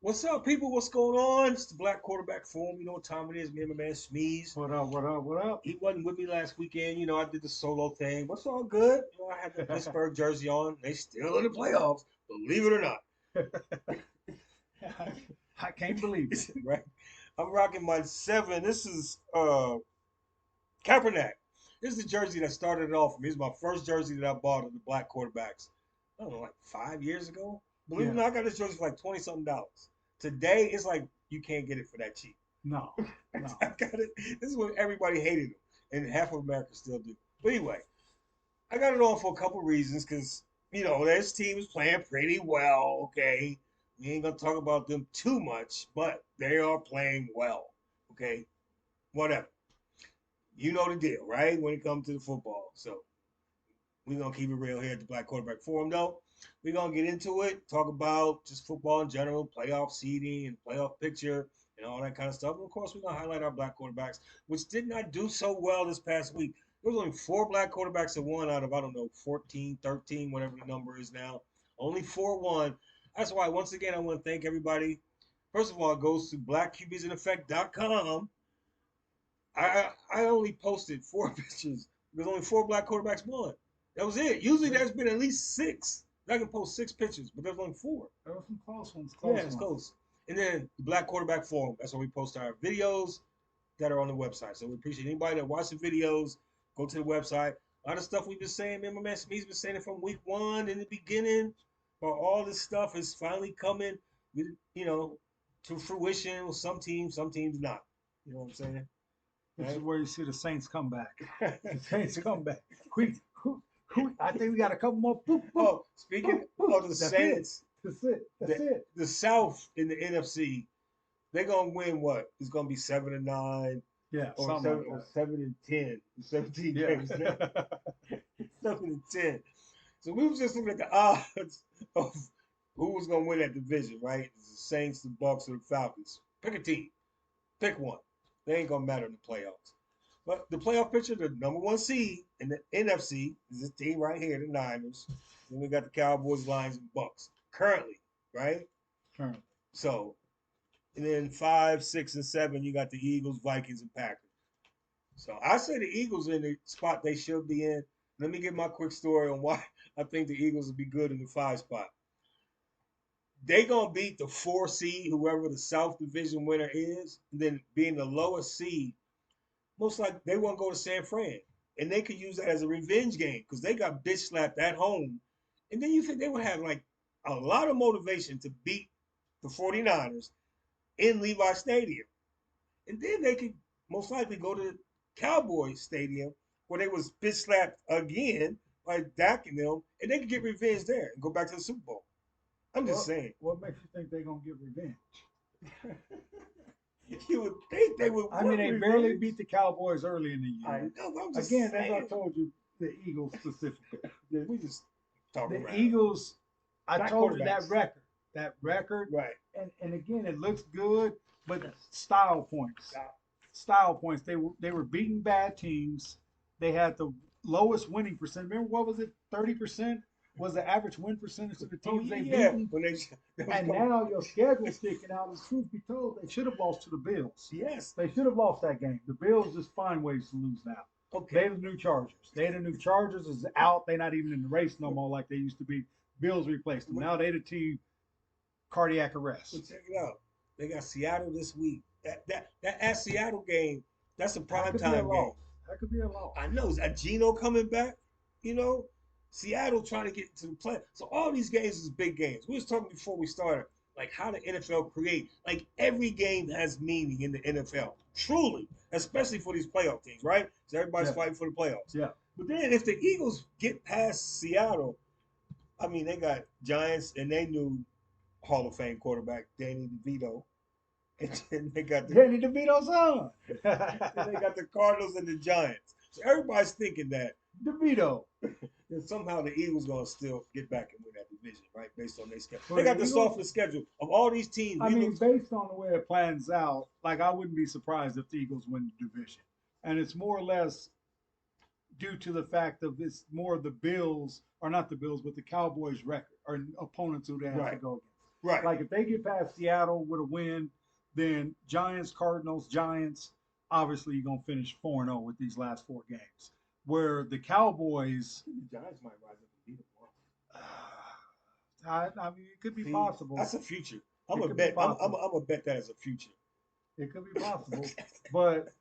What's up, people? What's going on? It's the Black Quarterback Forum. You know what time it is. Me and my man Smeeze. What up? What up? What up? He wasn't with me last weekend. I did the solo thing. What's all good? I had the Pittsburgh jersey on. They still in the playoffs, believe it or not. I can't believe it. Right? I'm rocking my 7. This is Kaepernick. This is the jersey that started it off for me. This is my first jersey that I bought of the Black quarterbacks. I don't know, like 5 years ago. Believe it or Yeah. not, I got this jersey for like 20 something dollars. Today, it's like you can't get it for that cheap. No. No. I got it. This is when everybody hated him, and half of America still do. But anyway, I got it on for a couple reasons because this team is playing pretty well. Okay, we ain't gonna talk about them too much, but they are playing well. Okay, whatever. You know the deal, right? When it comes to the football, so we're gonna keep it real here at the Black Quarterback Forum, though. We're gonna get into it, talk about just football in general, playoff seeding and playoff picture and all that kind of stuff. And of course, we're gonna highlight our black quarterbacks, which did not do so well this past week. There was only 4 black quarterbacks that won out of, I don't know, 14, 13, whatever the number is now. Only 4 won. That's why once again I want to thank everybody. First of all, it goes to blackqbsineffect.com. I only posted 4 pictures because only 4 black quarterbacks won. That was it. Usually there's been at least 6. I can post 6 pictures, but there's only 4. There were some close ones. Yeah, Close it's ones. close. And then the Black Quarterback Forum. That's where we post our videos that are on the website. So we appreciate anybody that watch the videos. Go to the website. A lot of stuff we've been saying. Man, my man Smee's been saying it from week 1 in the beginning. But all this stuff is finally coming, you know, to fruition with some teams not. You know what I'm saying? This is Right? where you see the Saints come back. The Saints come back. We, I think we got a couple more. Boop, boop, Oh, speaking boop, boop. of the That's it. Saints, That's it. That's the it. the South in the NFC, they're gonna win what? It's gonna be 7-9 Yeah, or something seven like or that. 7-10. 17 Yeah. games now. 7-10. So we was just looking at the odds of who was gonna win that division, right? It's the Saints, the Bucks, or the Falcons. Pick a team. Pick one. They ain't gonna matter in the playoffs. But the playoff picture, the number 1 seed in the NFC is this team right here, the Niners. Then we got the Cowboys, Lions, and Bucks currently, right? Currently. So, and then 5, 6, and 7, you got the Eagles, Vikings, and Packers. So I say the Eagles in the spot they should be in. Let me give my quick story on why I think the Eagles will be good in the 5 spot. They gonna beat the 4 seed, whoever the South Division winner is, and then being the lowest seed, most likely they won't go to San Fran. And they could use that as a revenge game because they got bitch slapped at home. And then you think they would have like a lot of motivation to beat the 49ers in Levi Stadium. And then they could most likely go to Cowboys Stadium where they was bitch slapped again by Dak and them, and they could get revenge there and go back to the Super Bowl. I'm just What saying. What makes you think they're gonna get revenge? You would think they would I mean, want they barely revenge. beat the Cowboys early in the I year. know, but I'm just Again, as I saying. told you, the Eagles specifically. Yeah, we just talking The around. Eagles, I Black told you that quarterbacks. record, that record, Right. and again, it looks good, but style points, style points. They were beating bad teams. They had the lowest winning percent. Remember what was it? 30% was the average win percentage of the Oh teams yeah, they yeah. beaten. When they was And coming. now your schedule's sticking out. And truth be told, they should have lost to the Bills. Yes. They should have lost that game. The Bills just find ways to lose now. Okay. They're the new Chargers. They're the new Chargers is out. They're not even in the race no more like they used to be. Bills replaced them. Now they the team cardiac But arrest. check it out. They got Seattle this week. That at Seattle game, that's a That prime could be a time game. loss. That could be a loss. I know. Is that Gino coming back? You know, Seattle trying to get to the play. So all these games is big games. We was talking before we started, like how the NFL create. Like every game has meaning in the NFL. Truly, especially for these playoff teams, right? So everybody's Yeah. fighting for the playoffs. Yeah. But then if the Eagles get past Seattle, I mean they got Giants and they new Hall of Fame quarterback Danny DeVito, and then they got the Danny DeVito's on. then they got the Cardinals and the Giants. So everybody's thinking that DeVito. somehow the Eagles gonna still get back and win that division, right? Based on their schedule. For They the got the Eagles, softest schedule of all these teams. I We mean, looked based on the way it plans out, like I wouldn't be surprised if the Eagles win the division. And it's more or less due to the fact of it's more the Bills, or not the Bills, but the Cowboys' record or opponents who they have to right. go against. Right. Like if they get past Seattle with a win, then Giants, Cardinals, Giants, obviously you're gonna finish 4-0 with these last 4 games. Where the Cowboys, The Giants might rise up and beat them. I mean, it could be See, possible. that's a future. I'm It a could be bet. I'm possible. a bet that as a future. It could be possible. But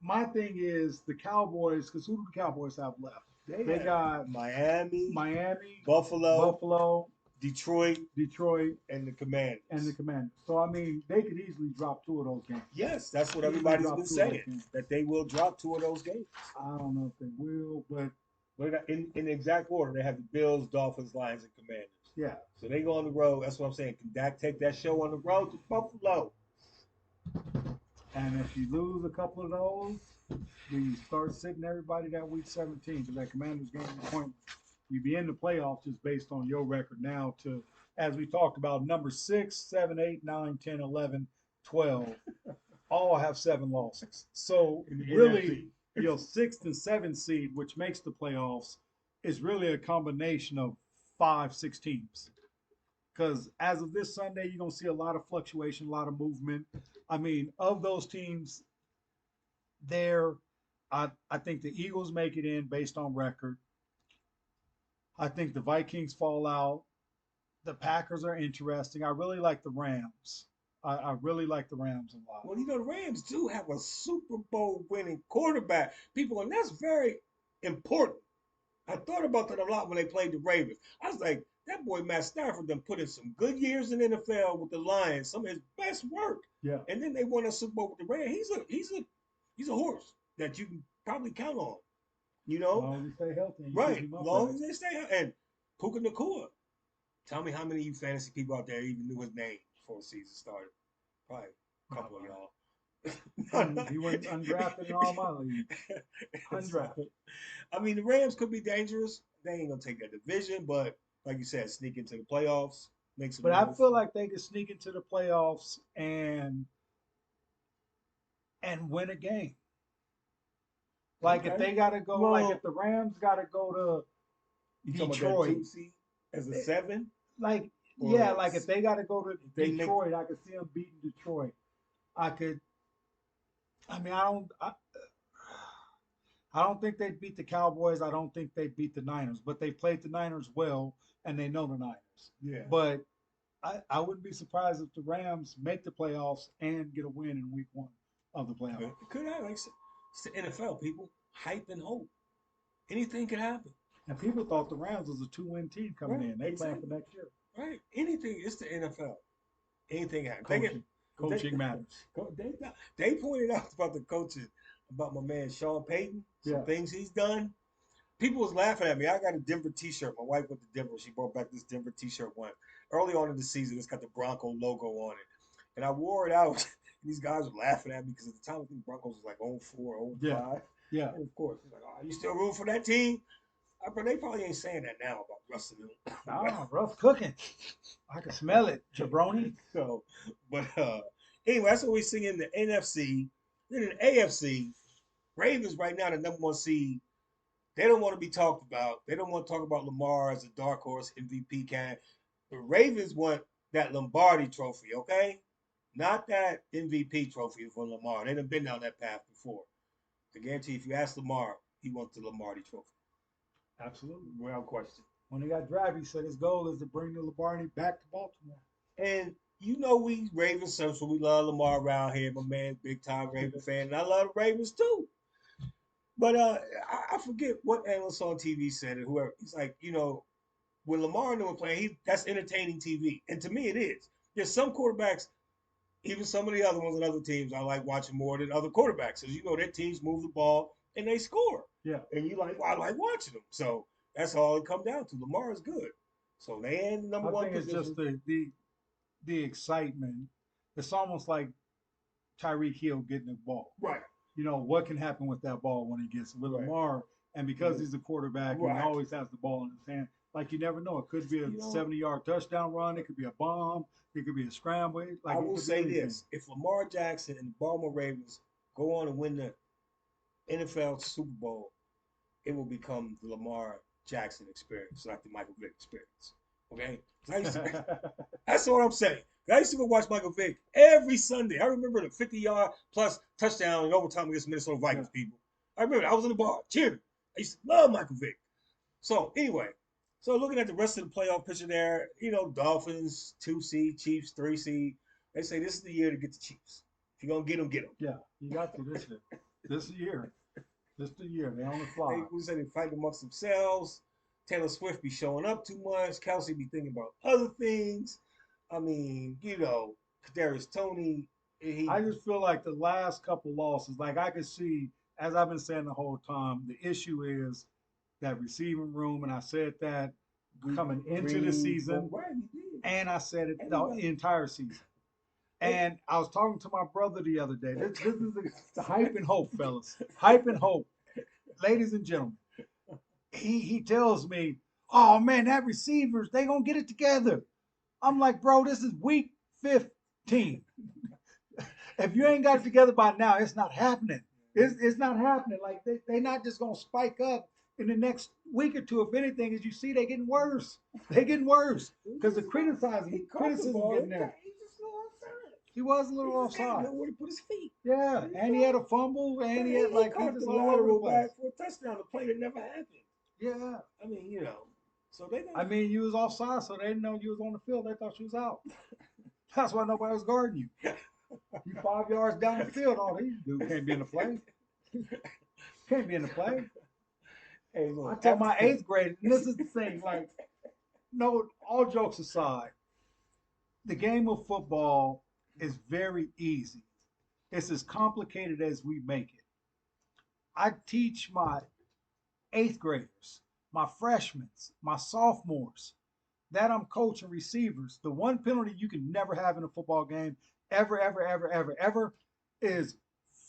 my thing is the Cowboys, because who do the Cowboys have left? They have got Miami, Miami, Buffalo, Buffalo, Detroit, Detroit, and the Commanders. and the Commanders. So I mean, they could easily drop 2 of those games. Yes, that's what Easily everybody's drop been 2 of those saying, games. that they will drop 2 of those games. I don't know if they will, but But in exact order, they have the Bills, Dolphins, Lions, and Commanders. yeah. So they go on the road. That's what I'm saying. Can Dak take that show on the road to Buffalo? And if you lose a couple of those, then you start sitting everybody that week 17 because that Commanders game is pointless. You be in the playoffs just based on your record now to, as we talked about, number 6, 7, 8, 9, 10, 11, 12, all have 7 losses. So In the really, NFC. your 6th and 7th seed, which makes the playoffs, is really a combination of 5, 6 teams. Because as of this Sunday, you're going to see a lot of fluctuation, a lot of movement. I mean, of those teams there, I think the Eagles make it in based on record. I think the Vikings fall out. The Packers are interesting. I really like the Rams. I really like the Rams a lot. Well, the Rams do have a Super Bowl winning quarterback. People, and that's very important. I thought about that a lot when they played the Ravens. I was like, that boy Matt Stafford done put in some good years in the NFL with the Lions, some of his best work. Yeah. And then they won a Super Bowl with the Rams. He's a horse that you can probably count on. You As know? long as he stay healthy. And you Right. keep him As up long right. as they stay out. And Puka Nakua. Tell me how many of you fantasy people out there even knew his name before the season started. Probably a couple of y'all. He went undrafted in all my leagues. Undrafted. I mean, the Rams could be dangerous. They ain't gonna take that division, but like you said, sneak into the playoffs, make some But I noise. feel like they could sneak into the playoffs and win a game. Like if Okay. they gotta go, like Well, if the Rams gotta go to you talking about that Detroit, 2 seed as a 7? like Or yeah, like if they gotta go to they make- Detroit, I could see them beating Detroit. I could. I mean, I don't think they'd beat the Cowboys. I don't think they'd beat the Niners, but they played the Niners well and they know the Niners. Yeah. But I wouldn't be surprised if the Rams make the playoffs and get a win in week 1 of the playoffs. It could happen. Like I said, it's the NFL, people. Hype and hope. Anything could happen. And people thought the Rams was a 2-win team coming Right, in. They playing exactly. for next year. Right. Anything. It's the NFL. Anything happens. Coaching matters. They pointed out about the coaching, about my man Sean Payton, some Yeah. things he's done. People was laughing at me. I got a Denver T-shirt. My wife went to Denver. She brought back this Denver T-shirt one early on in the season. It's got the Bronco logo on it, and I wore it out. These guys were laughing at me because at the time I think Broncos was like 0-4, 0-5. Yeah. And of course, like, oh, you still rooting for that team? But they probably ain't saying that now about Russell. Oh, rough cooking. I can smell it, jabroni. So, but anyway, that's what we see in the NFC. Then in the AFC, Ravens right now the number 1 seed. They don't want to be talked about. They don't want to talk about Lamar as a dark horse MVP candidate. The Ravens want that Lombardi trophy, okay? Not that MVP trophy for Lamar. They done been down that path before. I guarantee if you ask Lamar, he wants the Lombardi trophy. Absolutely. Without question. When he got drafted, he said his goal is to bring the Lombardi back to Baltimore. And you know we Ravens Central, we love Lamar around here. My man, big time Raven fan, and I love the Ravens too. But I forget what analyst on TV said it. Whoever, he's like, when Lamar and them were playing, that's entertaining TV, and to me it is. There's some quarterbacks, even some of the other ones on other teams, I like watching more than other quarterbacks, because their teams move the ball and they score. Yeah. And I like watching them. So that's all it comes down to. Lamar is good. So they end the number I one think it's position. just the excitement. It's almost like Tyreek Hill getting the ball. Right. What can happen with that ball when he gets it with Right. Lamar, and because he's a quarterback and he Right. always has the ball in his hand, like you never know. It could be a 70-yard touchdown run. It could be a bomb. It could be a scramble. Like I will say this: if Lamar Jackson and the Baltimore Ravens go on and win the NFL Super Bowl, it will become the Lamar Jackson experience, like the Michael Vick experience. Okay, 'cause I used to, that's what I'm saying. I used to go watch Michael Vick every Sunday. I remember the 50-yard plus touchdown in overtime against Minnesota Vikings. Yeah. People, I remember I was in the bar cheering. I used to love Michael Vick. So anyway, so looking at the rest of the playoff picture there, Dolphins 2 seed, Chiefs 3 seed. They say this is the year to get the Chiefs. If you're gonna get them, get them. Yeah, you got to this year. This year. This the year. They on the fly. They we say they fight amongst themselves. Taylor Swift be showing up too much. Kelsey be thinking about other things. I mean, Kadarius Toney. I just feel like the last couple losses, like I could see, as I've been saying the whole time, the issue is that receiving room, and I said that coming into the season, and I said it the entire season. And I was talking to my brother the other day. This is the hype and hope, fellas. Hype and hope, ladies and gentlemen. He tells me, "Oh man, that receivers, they gonna get it together." I'm like, bro, this is week 15. If you ain't got it together by now, it's not happening. It's not happening. Like they not just gonna spike up in the next week or two. If anything, as you see, they getting worse. They getting worse because the criticism getting there. He was a little offside. Where to put his feet? Yeah, and he had a fumble, and he had he caught the lateral back for a touchdown. The play that never happened. Yeah, I mean, so they. I mean, you was offside, so they didn't know you was on the field. They thought you was out. That's why nobody was guarding you. You 5 yards down the field, all these dudes can't be in the play. Can't be in the play. Hey, look, I tell my 8th grade, and this is the thing, like, no, all jokes aside, the game of football is very easy. It's as complicated as we make it. I teach my 8th graders, my freshmen, my sophomores, that I'm coaching receivers. The one penalty you can never have in a football game, ever, ever, ever, ever, ever, is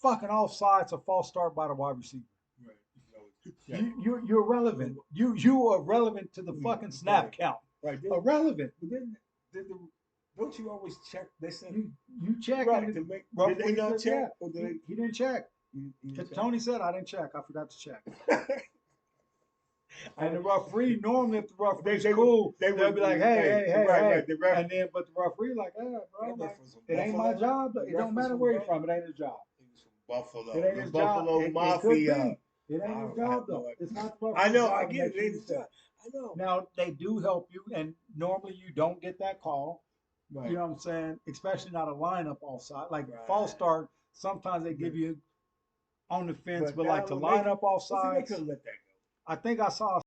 fucking offsides or false start by the wide receiver. Right. You're relevant. You are relevant to the fucking snap count. Right. Irrelevant. But then, don't you always check? They said you check. Right. Did they not check? Yeah. He didn't check. Tony said I didn't check. I forgot to check. And the referee, normally if the referee's cool, they'll be like, hey. Right. And then, but the referee like, bro, like, it ain't my job. It don't matter where you're from. It ain't his job. He was from Buffalo. It ain't his job. Buffalo Mafia. It ain't his job though. It's not the I know. job I get it. to It ain't his job. I know. Now they do help you, and normally you don't get that call. Right. You know what I'm saying? Especially not a lineup offside. Like false start, sometimes they give you on the fence, but like to line up offside. They couldn't let that go. I think I saw